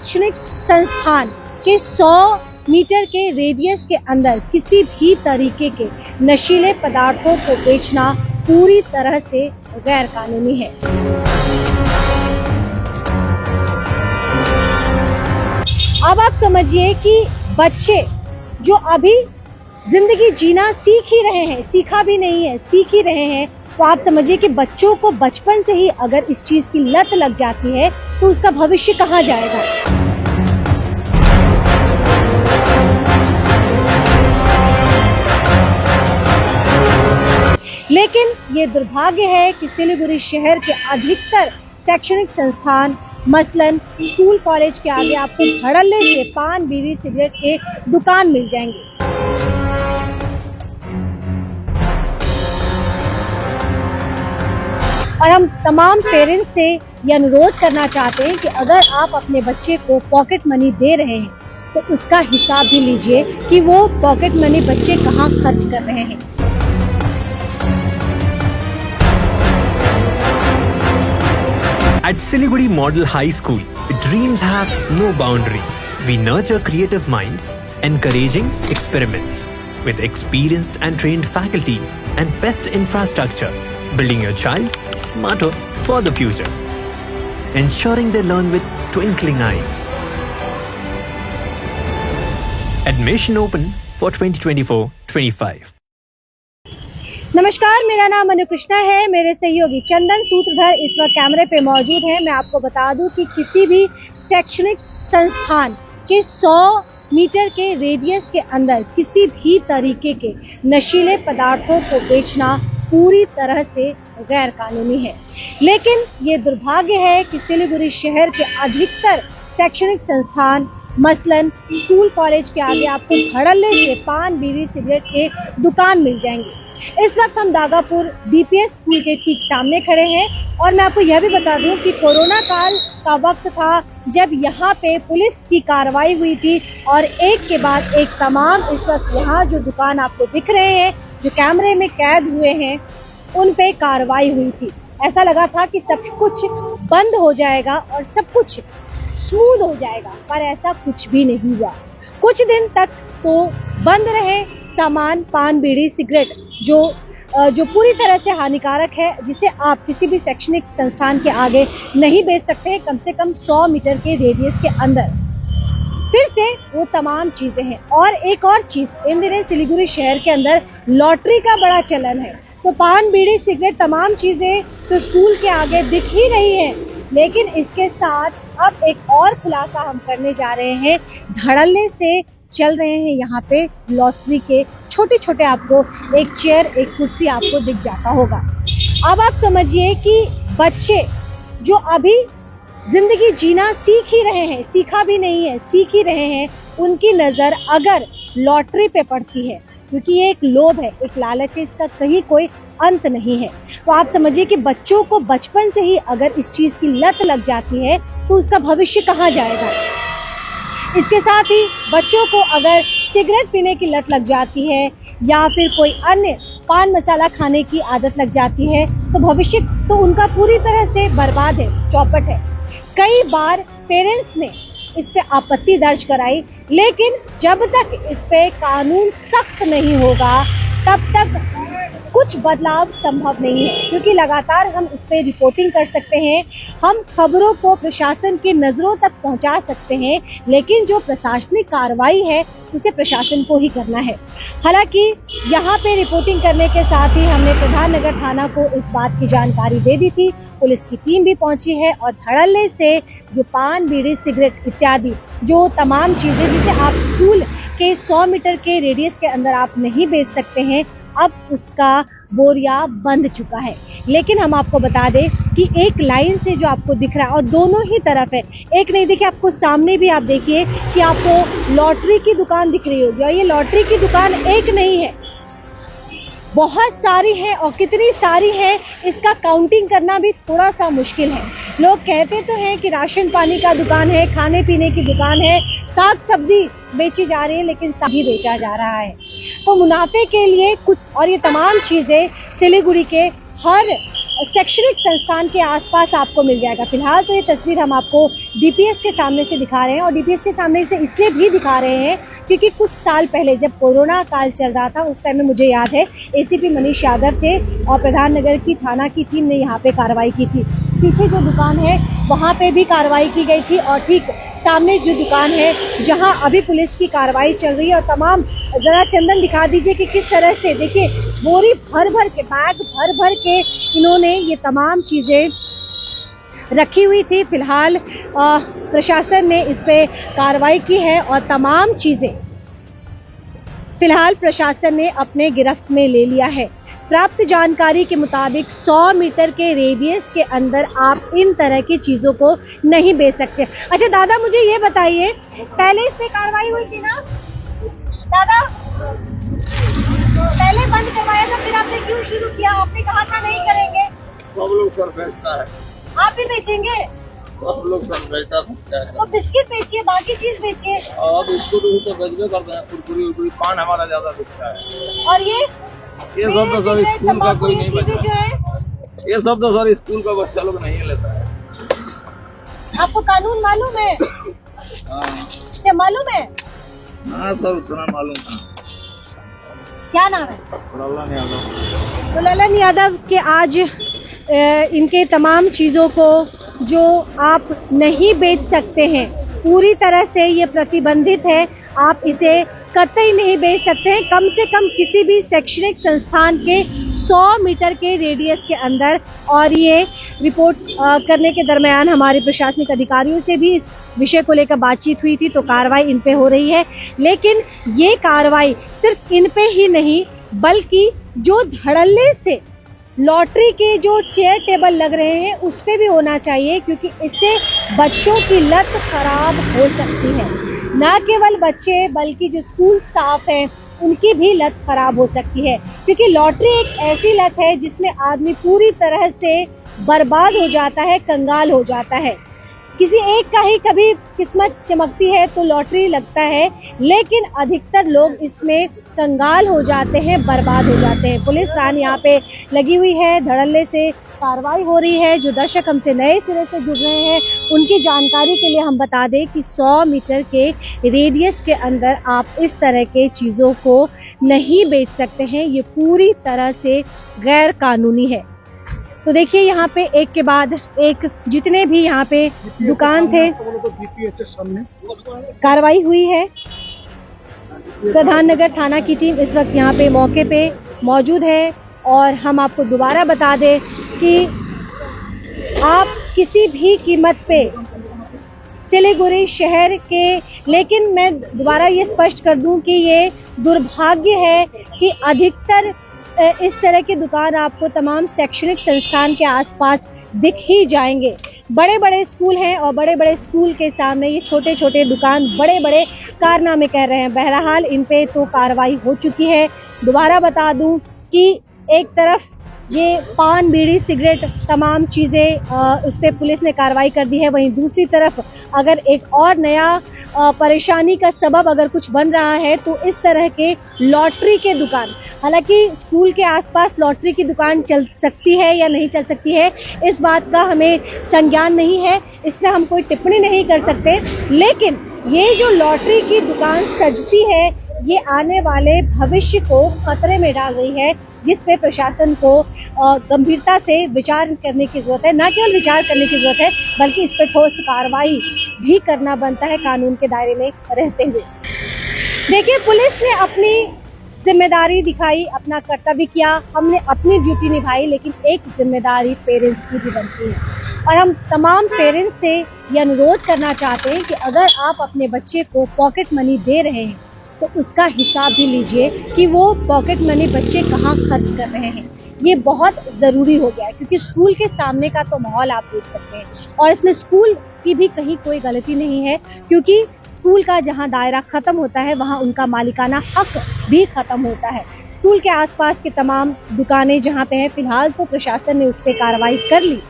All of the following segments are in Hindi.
शैक्षणिक संस्थान के 100 मीटर के रेडियस के अंदर किसी भी तरीके के नशीले पदार्थों को बेचना पूरी तरह से गैर कानूनी है। अब आप समझिए कि बच्चे जो अभी जिंदगी जीना सीख ही रहे हैं, सीखा भी नहीं है, सीख ही रहे हैं, तो आप समझिए कि बच्चों को बचपन से ही अगर इस चीज की लत लग जाती है तो उसका भविष्य कहाँ जाएगा। लेकिन ये दुर्भाग्य है कि सिलीगुड़ी शहर के अधिकतर शैक्षणिक संस्थान मसलन स्कूल कॉलेज के आगे आपको धड़ल्ले से पान बीड़ी सिगरेट के दुकान मिल जाएंगे। और हम तमाम पेरेंट्स से ये अनुरोध करना चाहते हैं कि अगर आप अपने बच्चे को पॉकेट मनी दे रहे हैं तो उसका हिसाब भी लीजिए कि वो पॉकेट मनी बच्चे कहाँ खर्च कर रहे हैं। At Siliguri Model High School, dreams have no boundaries. We nurture creative minds, encouraging experiments with experienced and trained faculty and best infrastructure, building your child smarter for the future, ensuring they learn with twinkling eyes. Admission open for 2024-25. नमस्कार, मेरा नाम मनु कृष्णा है। मेरे सहयोगी चंदन सूत्रधर इस वक्त कैमरे पे मौजूद हैं। मैं आपको बता दूं कि किसी भी शैक्षणिक संस्थान के 100 मीटर के रेडियस के अंदर किसी भी तरीके के नशीले पदार्थों को बेचना पूरी तरह से गैर कानूनी है। लेकिन ये दुर्भाग्य है कि सिलीगुड़ी शहर के अधिकतर शैक्षणिक संस्थान मसलन स्कूल कॉलेज के आगे आपको धड़ल्ले से पान बीड़ी सिगरेट के दुकान मिल जाएंगे। इस वक्त हम दागापुर डीपीएस स्कूल के ठीक सामने खड़े हैं और मैं आपको यह भी बता दूं कि कोरोना काल का वक्त था जब यहाँ पे पुलिस की कार्रवाई हुई थी और एक के बाद एक तमाम इस वक्त यहाँ जो दुकान आपको दिख रहे हैं, जो कैमरे में कैद हुए हैं, उन पे कार्रवाई हुई थी। ऐसा लगा था कि सब कुछ बंद हो जाएगा और सब कुछ स्मूथ हो जाएगा, पर ऐसा कुछ भी नहीं हुआ। कुछ दिन तक तो बंद रहे सामान पान बीड़ी सिगरेट जो पूरी तरह से हानिकारक है, जिसे आप किसी भी शैक्षणिक संस्थान के आगे नहीं बेच सकते हैं, कम से कम 100 मीटर के रेडियस के अंदर। फिर से वो तमाम चीजें हैं। और एक और चीज, इन दिनों सिलीगुड़ी शहर के अंदर लॉटरी का बड़ा चलन है, तो पान बीड़ी सिगरेट तमाम चीजें तो स्कूल के आगे दिख ही रही है। लेकिन इसके साथ अब एक और खुलासा हम करने जा रहे हैं। धड़ल्ले से चल रहे हैं यहाँ पे लॉटरी के छोटे छोटे, आपको एक चेयर एक कुर्सी आपको दिख जाता होगा। अब आप समझिए कि बच्चे जो अभी जिंदगी जीना सीख ही रहे हैं, सीखा भी नहीं है, सीख ही रहे हैं, उनकी नजर अगर लॉटरी पे पड़ती है, क्योंकि ये एक लोभ है, एक लालच है, इसका कहीं कोई अंत नहीं है। तो आप समझिए कि बच्चों को बचपन से ही अगर इस चीज की लत लग जाती है तो उसका भविष्य कहाँ जाएगा। इसके साथ ही बच्चों को अगर सिगरेट पीने की लत लग जाती है या फिर कोई अन्य पान मसाला खाने की आदत लग जाती है तो भविष्य तो उनका पूरी तरह से बर्बाद है, चौपट है। कई बार पेरेंट्स ने इस पे आपत्ति दर्ज कराई, लेकिन जब तक इस पे कानून सख्त नहीं होगा तब तक कुछ बदलाव संभव नहीं है, क्योंकि लगातार हम इस पे रिपोर्टिंग कर सकते हैं, हम खबरों को प्रशासन की नजरों तक पहुंचा सकते हैं, लेकिन जो प्रशासनिक कार्रवाई है उसे प्रशासन को ही करना है। हालांकि यहाँ पे रिपोर्टिंग करने के साथ ही हमने प्रधान नगर थाना को इस बात की जानकारी दे दी थी, पुलिस की टीम भी पहुंची है और धड़ल्ले से जो पान बीड़ी सिगरेट इत्यादि जो तमाम चीजें जिसे आप स्कूल के 100 मीटर के रेडियस के अंदर आप नहीं बेच सकते हैं, अब उसका बोरिया बंद चुका है। लेकिन हम आपको बता दें कि एक लाइन से जो आपको दिख रहा है और दोनों ही तरफ है, एक नहीं देखिए, आपको सामने भी आप देखिए कि आपको लॉटरी की दुकान दिख रही होगी और ये लॉटरी की दुकान एक नहीं है, बहुत सारी है और कितनी सारी है इसका काउंटिंग करना भी थोड़ा सा मुश्किल है। लोग कहते तो हैं कि राशन पानी का दुकान है, खाने पीने की दुकान है, साग सब्जी बेची जा रही है, लेकिन तभी बेचा जा रहा है तो मुनाफे के लिए कुछ। और ये तमाम चीजें सिलीगुड़ी के हर शैक्षणिक संस्थान के आसपास आपको मिल जाएगा। फिलहाल तो ये तस्वीर हम आपको डीपीएस के सामने से दिखा रहे हैं, और डीपीएस के सामने से इसलिए भी दिखा रहे हैं क्योंकि कुछ साल पहले जब कोरोना काल चल रहा था, उस टाइम में मुझे याद है एसीपी मनीष यादव थे और प्रधान नगर की थाना की टीम ने यहाँ पे कार्रवाई की थी। पीछे जो दुकान है वहाँ पे भी कार्रवाई की गई थी, और ठीक सामने जो दुकान है जहां अभी पुलिस की कार्रवाई चल रही है। और तमाम, जरा चंदन दिखा दीजिए कि किस तरह से, देखिए बोरी भर भर के, बैग भर भर के इन्होंने ये तमाम चीजें रखी हुई थी। फिलहाल प्रशासन ने इस पे कार्रवाई की है और तमाम चीजें फिलहाल प्रशासन ने अपने गिरफ्त में ले लिया है। प्राप्त जानकारी के मुताबिक 100 मीटर के रेडियस के अंदर आप इन तरह की चीजों को नहीं बेच सकते। अच्छा दादा, मुझे ये बताइए, पहले इस पे कार्रवाई हुई थी ना दादा? पहले बंद करवाया था, फिर आपने क्यों शुरू किया? आपने कहा था नहीं करेंगे। सब लोग सर बेचता है। आप भी बेचेंगे? सब लोग सर बेचता है। तो बिस्किट बेचिए, बाकी चीज बेचिए। अब बिस्कुट तो बेचबे करते हैं, कुरकुरी पान हमारा ज्यादा बिकता है। और ये सब तो सर स्कूल का कोई नहीं जो बच्चा, है ये सब तो सर स्कूल का बच्चा लोग नहीं लेता है। आपको कानून मालूम है? हाँ क्या मालूम है? हाँ सर, उतना मालूम है। क्या नाम है? ललन यादव। तो ललन यादव के आज इनके तमाम चीजों को जो आप नहीं बेच सकते हैं, पूरी तरह से ये प्रतिबंधित है। आप इसे कतई नहीं बेच सकते हैं, कम से कम किसी भी शैक्षणिक संस्थान के 100 मीटर के रेडियस के अंदर। और ये रिपोर्ट करने के दरमियान हमारे प्रशासनिक अधिकारियों से भी इस विषय को लेकर बातचीत हुई थी, तो कार्रवाई इन पे हो रही है। लेकिन ये कार्रवाई सिर्फ इन पे ही नहीं, बल्कि जो धड़ल्ले से लॉटरी के जो चेयर टेबल लग रहे हैं उस पे भी होना चाहिए, क्योंकि इससे बच्चों की लत खराब हो सकती है। न केवल बच्चे बल्कि जो स्कूल स्टाफ है उनकी भी लत खराब हो सकती है, क्योंकि लॉटरी एक ऐसी लत है जिसमें आदमी पूरी तरह से बर्बाद हो जाता है, कंगाल हो जाता है। किसी एक का ही कभी किस्मत चमकती है तो लॉटरी लगता है, लेकिन अधिकतर लोग इसमें कंगाल हो जाते हैं, बर्बाद हो जाते हैं। पुलिस लाइन यहाँ पे लगी हुई है, धड़ल्ले से कार्रवाई हो रही है। जो दर्शक हमसे नए सिरे से जुड़ रहे हैं उनकी जानकारी के लिए हम बता दें कि 100 मीटर के रेडियस के अंदर आप इस तरह के चीज़ों को नहीं बेच सकते हैं। ये पूरी तरह से गैर कानूनी है। तो देखिए यहाँ पे एक के बाद एक जितने भी यहाँ पे दुकान थे कार्रवाई हुई है। प्रधान नगर थाना की टीम इस वक्त यहाँ पे मौके पे मौजूद है, और हम आपको दोबारा बता दें कि आप किसी भी कीमत पे सिलीगुड़ी शहर के, लेकिन मैं दोबारा ये स्पष्ट कर दूं कि ये दुर्भाग्य है कि अधिकतर इस तरह की दुकान आपको तमाम शैक्षणिक संस्थान के आसपास दिख ही जाएंगे। बड़े बड़े स्कूल हैं और बड़े बड़े स्कूल के सामने ये छोटे छोटे दुकान बड़े बड़े कारनामे कर रहे हैं। बहरहाल इन पे तो कार्रवाई हो चुकी है। दोबारा बता दूं कि एक तरफ ये पान, बीड़ी, सिगरेट तमाम चीज़ें उस पर पुलिस ने कार्रवाई कर दी है, वहीं दूसरी तरफ अगर एक और नया परेशानी का सबब अगर कुछ बन रहा है तो इस तरह के लॉटरी के दुकान, हालांकि स्कूल के आसपास लॉटरी की दुकान चल सकती है या नहीं चल सकती है इस बात का हमें संज्ञान नहीं है, इस पर हम कोई टिप्पणी नहीं कर सकते। लेकिन ये जो लॉटरी की दुकान सजती है ये आने वाले भविष्य को खतरे में डाल रही है, जिस पे प्रशासन को गंभीरता से विचार करने की जरूरत है। न केवल विचार करने की जरूरत है बल्कि इस पे ठोस कार्रवाई भी करना बनता है कानून के दायरे में रहते हुए। देखिए, पुलिस ने अपनी जिम्मेदारी दिखाई, अपना कर्तव्य किया, हमने अपनी ड्यूटी निभाई, लेकिन एक जिम्मेदारी पेरेंट्स की भी बनती है। और हम तमाम पेरेंट्स से ये अनुरोध करना चाहते हैं कि अगर आप अपने बच्चे को पॉकेट मनी दे रहे हैं तो उसका हिसाब भी लीजिए कि वो पॉकेट मनी बच्चे कहाँ खर्च कर रहे हैं। ये बहुत ज़रूरी हो गया है, क्योंकि स्कूल के सामने का तो माहौल आप देख सकते हैं, और इसमें स्कूल की भी कहीं कोई गलती नहीं है, क्योंकि स्कूल का जहाँ दायरा ख़त्म होता है वहाँ उनका मालिकाना हक भी ख़त्म होता है। स्कूल के आसपास के तमाम दुकानें जहाँ पे हैं, फिलहाल तो प्रशासन ने उस पर कार्रवाई कर ली,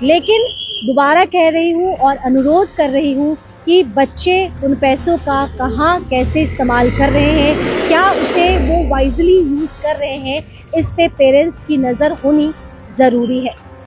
लेकिन दोबारा कह रही हूँ और अनुरोध कर रही हूँ कि बच्चे उन पैसों का कहाँ कैसे इस्तेमाल कर रहे हैं, क्या उसे वो वाइजली यूज़ कर रहे हैं, इस पे पेरेंट्स की नज़र होनी ज़रूरी है।